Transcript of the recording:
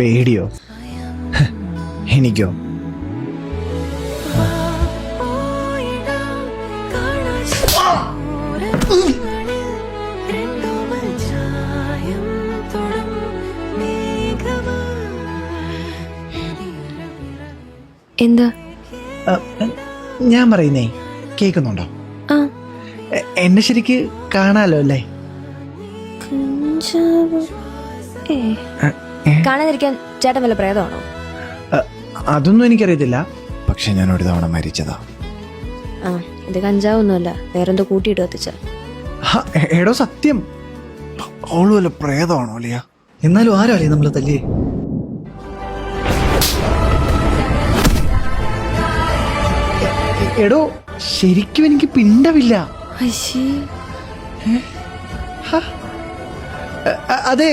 പേടിയോ? എനിക്കോ? എന്താ? ഞാൻ പറയുന്നേ കേൾക്കുന്നുണ്ടോ? ആ, എന്നെ ശരിക്ക് കാണാലോ അല്ലേ? കഞ്ചാവ്. കാണാതിരിക്കാൻ ചേട്ടൻ വല്ല പ്രേതമാണോ? അതൊന്നും എനിക്കറിയത്തില്ല, പക്ഷെ ഞാൻ ഒരു തവണ മരിച്ചതാ. ആ, ഇത് കഞ്ചാവൊന്നുമല്ല, വേറെന്തോ കൂട്ടിയിട്ട് കത്തിച്ച. എടോ സത്യം, അവള് വല്ല പ്രേതമാണോ അല്ലയാ? എന്നാലും ആരാളേ നമ്മളെ തല്ലിയേ? എടോ ശരിക്കും എനിക്ക് പിണ്ടമില്ല. അയ്യേ. അതെ,